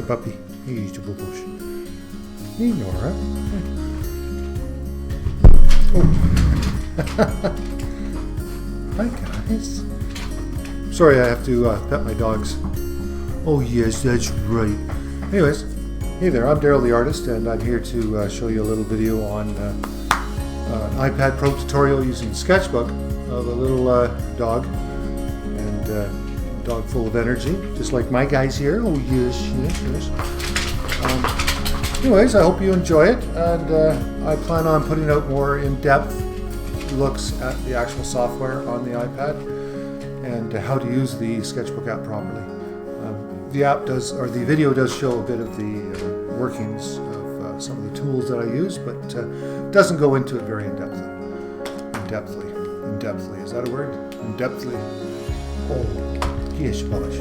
puppy. Hey, Jabubush. Hey, Nora. Oh. Hi, guys. Sorry, I have to pet my dogs. Oh, yes, that's right. Anyways, hey there, I'm Daryl the Artist, and I'm here to show you a little video on an iPad Pro tutorial using Sketchbook of a little dog, and a dog full of energy, just like my guys here. Oh, yes, yes, yes. Anyways, I hope you enjoy it, and I plan on putting out more in-depth looks at the actual software on the iPad and how to use the Sketchbook app properly. The app does, or the video does show a bit of the workings of some of the tools that I use, but doesn't go into it very in-depthly. Is that a word? In-depthly. Oh, yes, Bush.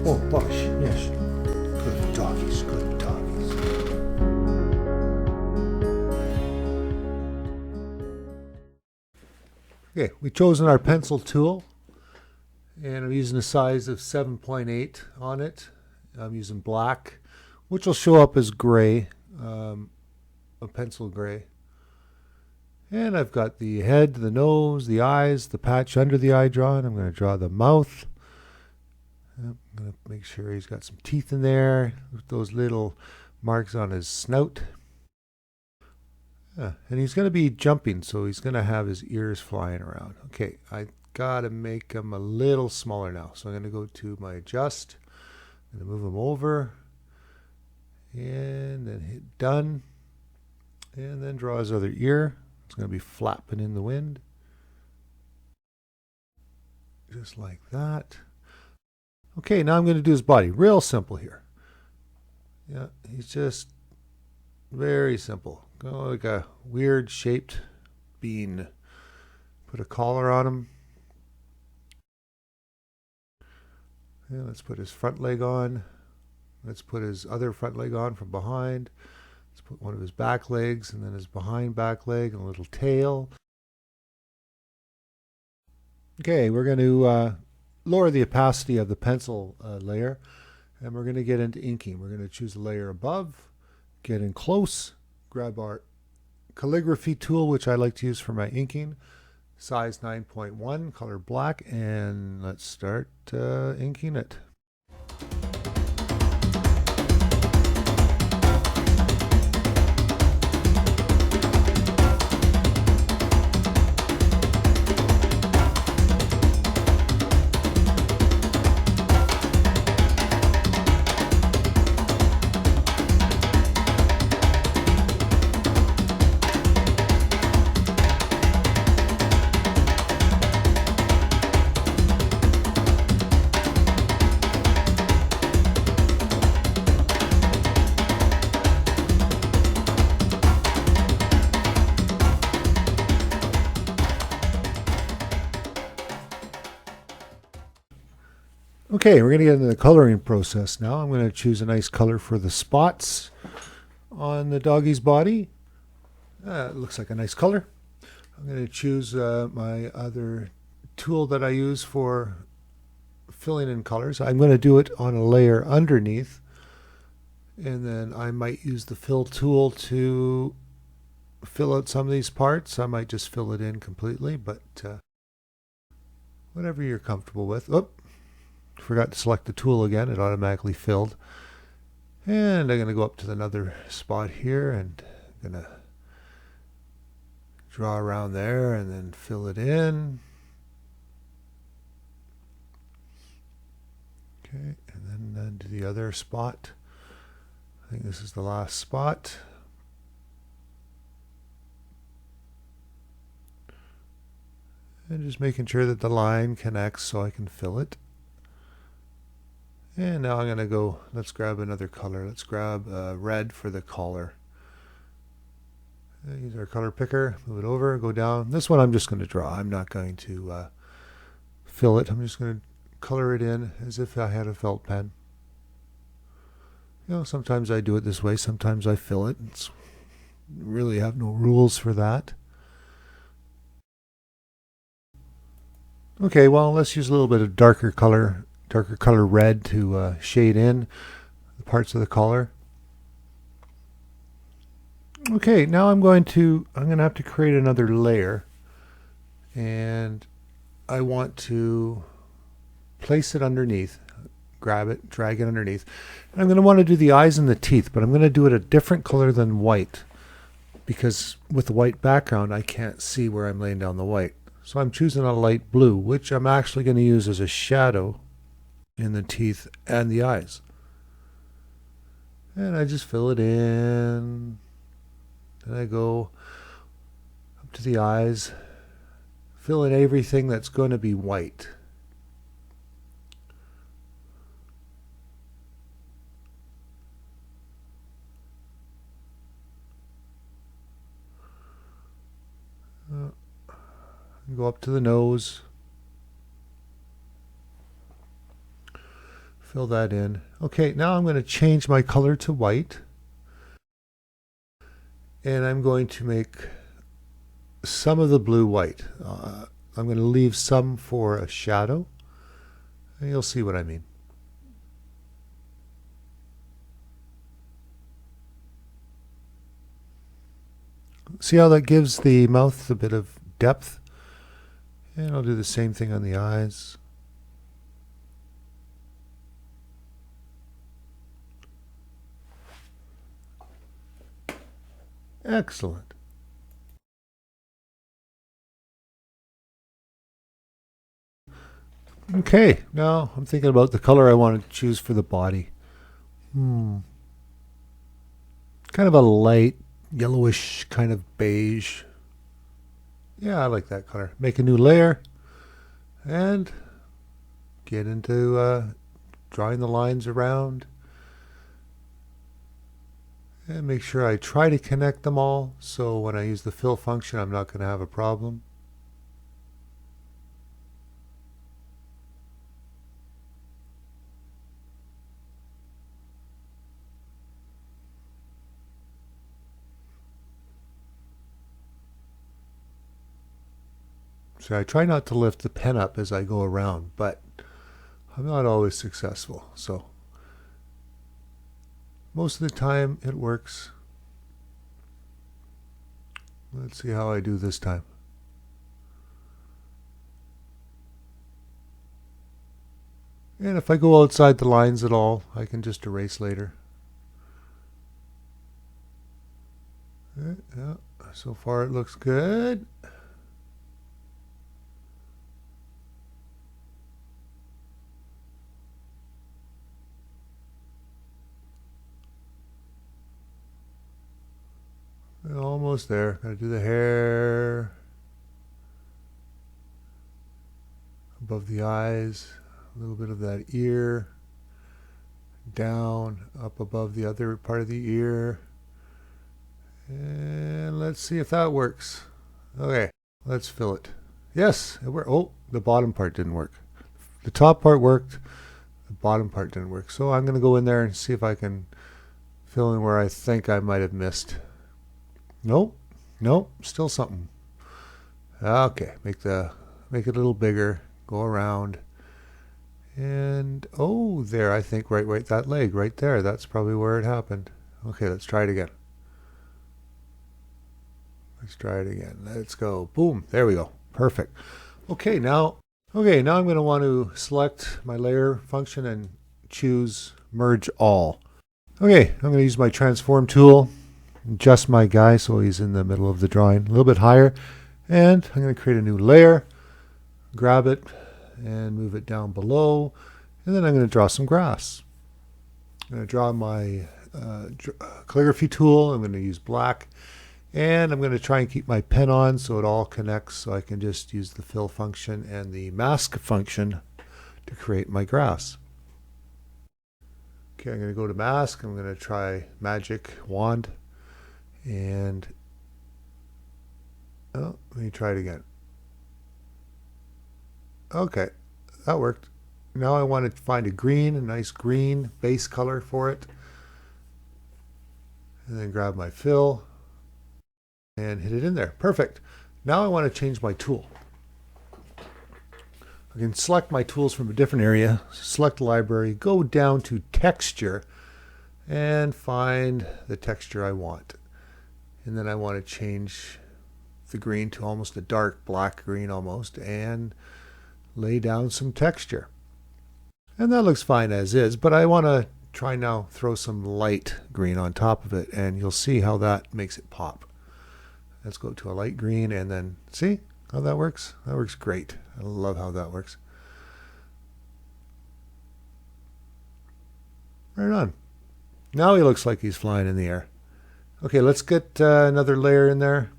Oh, Bush, yes. Good doggies, good doggies. Okay, we've chosen our pencil tool, and I'm using a size of 7.8 on it. I'm using black, which will show up as gray, a pencil gray. And I've got the head, the nose, the eyes, the patch under the eye drawn. I'm going to draw the mouth. I'm going to make sure he's got some teeth in there, with those little marks on his snout. And he's going to be jumping, so he's going to have his ears flying around. Okay, I got to make him a little smaller now. So I'm going to go to my adjust. I'm going to move him over. And then hit done. And then draw his other ear. It's going to be flapping in the wind. Just like that. Okay, now I'm going to do his body. Real simple here. Yeah, he's just very simple. Go like a weird shaped bean. Put a collar on him. Yeah, let's put his front leg on. Let's put his other front leg on from behind. Let's put one of his back legs, and then his behind back leg, and a little tail. Okay, we're going to lower the opacity of the pencil layer, and we're going to get into inking. We're going to choose the layer above, get in close, grab our calligraphy tool, which I like to use for my inking, size 9.1, color black, and let's start inking it. Okay, we're going to get into the coloring process now. I'm going to choose a nice color for the spots on the doggy's body. It looks like a nice color. I'm going to choose my other tool that I use for filling in colors. I'm going to do it on a layer underneath, and then I might use the fill tool to fill out some of these parts. I might just fill it in completely, but whatever you're comfortable with. Oh, forgot to select the tool again. It automatically filled. And I'm going to go up to another spot here, and I'm going to draw around there and then fill it in. Okay, and then to the other spot. I think this is the last spot. And just making sure that the line connects so I can fill it. And now I'm going to go, let's grab another color. Let's grab red for the collar. Use our color picker, move it over, go down. This one I'm just going to draw. I'm not going to fill it. I'm just going to color it in as if I had a felt pen. You know, sometimes I do it this way, sometimes I fill it. It's really have no rules for that. Okay, well, let's use a little bit of darker color red to shade in. the parts of the collar. Okay, now I'm going to have to create another layer, and I want to place it underneath, grab it, drag it underneath. And I'm going to want to do the eyes and the teeth, but I'm going to do it a different color than white, because with the white background I can't see where I'm laying down the white. So I'm choosing a light blue, which I'm actually going to use as a shadow in the teeth and the eyes. And I just fill it in. Then I go up to the eyes, fill in everything that's going to be white. Go up to the nose, fill that in. Okay, now I'm going to change my color to white, and I'm going to make some of the blue white. I'm going to leave some for a shadow, and you'll see what I mean. See how that gives the mouth a bit of depth? And I'll do the same thing on the eyes. Excellent. Okay, now I'm thinking about the color I want to choose for the body. Kind of a light yellowish kind of beige. Yeah, I like that color. Make a new layer and get into drawing the lines around. And make sure I try to connect them all, so when I use the fill function I'm not going to have a problem. So I try not to lift the pen up as I go around, but I'm not always successful. So most of the time it works. Let's see how I do this time. And if I go outside the lines at all, I can just erase later. Yeah, so far it looks good. Almost there. Gotta do the hair above the eyes, a little bit of that ear, down, up above the other part of the ear. And let's see if that works. Okay, let's fill it. Yes, it worked. Oh, the bottom part didn't work. The top part worked, the bottom part didn't work. So I'm going to go in there and see if I can fill in where I think I might have missed. Nope, still something. Okay, make it a little bigger, go around. And oh, there, I think right that leg right there, that's probably where it happened. Okay, let's try it again. Let's go. Boom, there we go. Perfect. Okay, now I'm going to want to select my layer function and choose merge all. Okay, I'm going to use my transform tool, adjust my guy so he's in the middle of the drawing, a little bit higher, and I'm going to create a new layer, grab it and move it down below, and then I'm going to draw some grass. I'm going to draw my calligraphy tool. I'm going to use black, and I'm going to try and keep my pen on so it all connects, so I can just use the fill function and the mask function to create my grass. Okay, I'm going to go to mask. I'm going to try magic wand, and oh, let me try it again. Okay, that worked. Now I want to find a nice green base color for it, and then grab my fill and hit it in there. Perfect. Now I want to change my tool. I can select my tools from a different area, select library, go down to texture, and find the texture I want. And then I want to change the green to almost a dark black green almost, and lay down some texture. And that looks fine as is, but I want to try now throw some light green on top of it, and you'll see how that makes it pop. Let's go to a light green, and then see how that works? That works great. I love how that works. Right on. Now he looks like he's flying in the air. Okay, let's get another layer in there.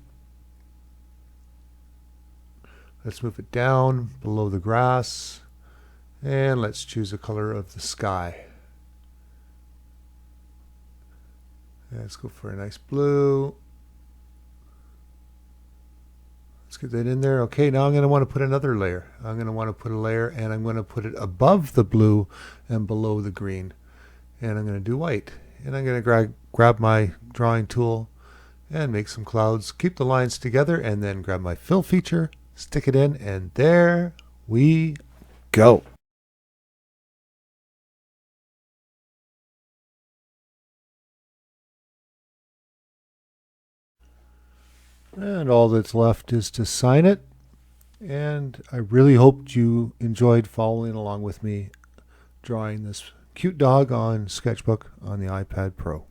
Let's move it down below the grass, and let's choose a color of the sky. Let's go for a nice blue. Let's get that in there. Okay, now I'm going to want to put another layer. I'm going to want to put a layer, and I'm going to put it above the blue and below the green. And I'm going to do white. And I'm going to grab my drawing tool and make some clouds. Keep the lines together, and then grab my fill feature, stick it in, and there we go. And all that's left is to sign it. And I really hoped you enjoyed following along with me drawing this cute dog on Sketchbook on the iPad Pro.